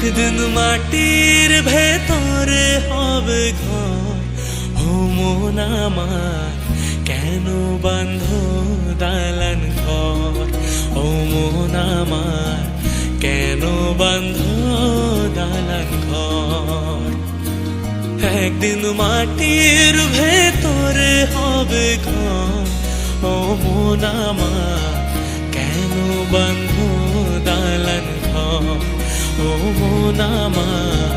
একদিন মাটির ভেতরে হবে ঘর। ও মন আমার কেন বাঁধ দালান ঘর? ও মন আমার কেন বাঁধ দালান ঘর? একদিন মাটির ভেতরে হবে ঘর। ও মন আমার কেন বাঁধ দালান ঘর? ও মন আমার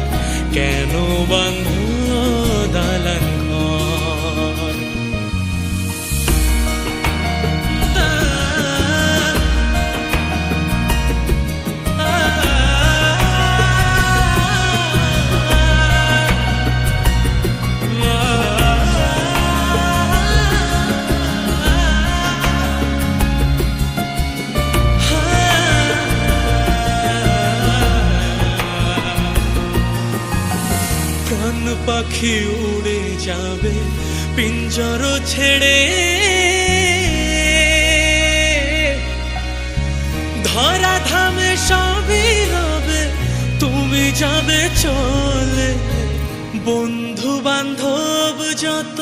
কেন বাঁধ দালান ঘর? প্রাণ পাখি উড়ে যাবে পিঞ্জর ছেড়ে, ধরা ধামে সবই হবে তুমি যাবে চলে। বন্ধু বান্ধব যত,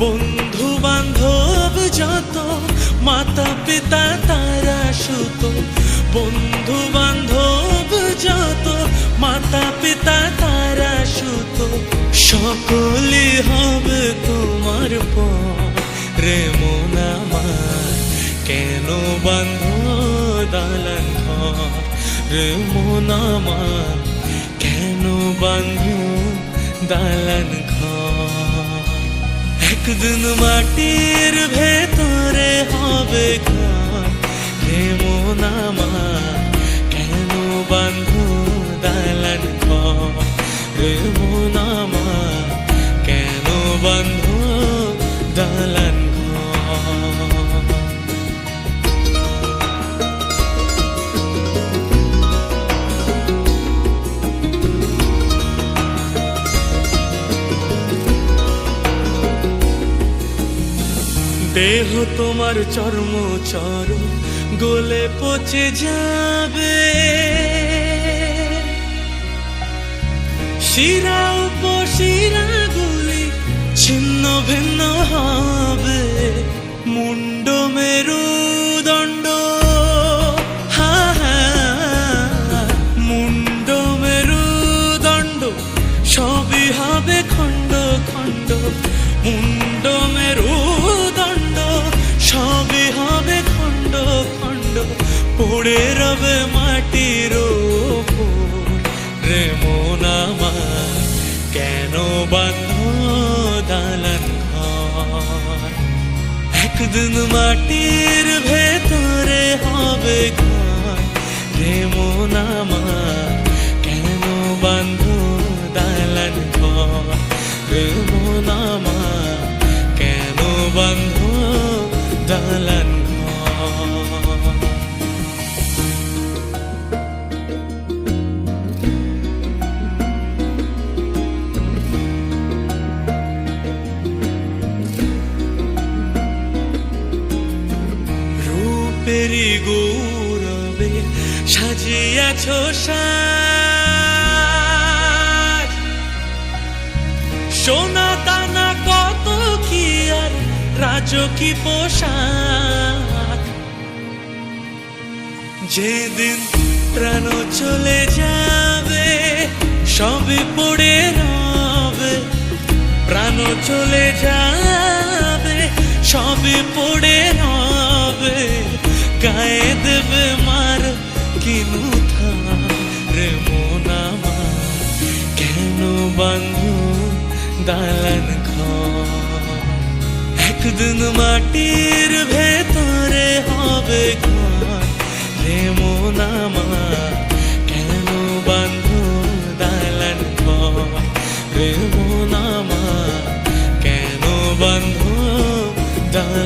বন্ধু বান্ধব যত, মাতা পিতা তারা সুত। বন্ধু বান্ধব যত, মাতা পিতা তারা সুত, সকলই হবে তোমার পর। রে মন আমার কেন বাঁধ দালান ঘর? রে মন আমার কেন বাঁধ দালান ঘর? একদিন মাটির ভেতরে হবে ঘর। রে মন আমার কেন বাঁধ দালান ঘর? রে মন আমার কেন বাঁধ দালান ঘর? দেহ তোমার চর্ম চর গলে পচে যাবে, শিরা উপশিরা গুলি ছিন্ন ভিন্ন হবে। মুন্ড মেরুদণ্ড, মুন্ড মেরুদণ্ড সবই হবে খণ্ড খণ্ড। মুন্ড মেরুদণ্ড সবই হবে খণ্ড খণ্ড, পড়ে রবে মাটির ওপর। রে মন আমার কেন বাঁধ দালান ঘর? একদিন মাটির ভেতরে হবে ঘর। রে মন আমার কেন বাঁধ দালান ঘর? রে মন আমার কেন বাঁধ দালান ঘর? রূপেরি গৌরবে সাজিয়াছ সাজ, সোনা দানা কত কি আর রাজকী পোশাক। যেদিন প্রাণ চলে যাবে সবই পড়ে রবে। প্রাণ চলে যাবে সবই পড়ে রবে, গায়ে দেবে মার কিনু থাম। রে মন আমার কেন বাঁধ দালান ঘর? একদিন মাটির ভেতরে হবে ঘর। রে মন আমার কেন বাঁধ দালান ঘর? রে মন আমার কেন বাঁধ দালান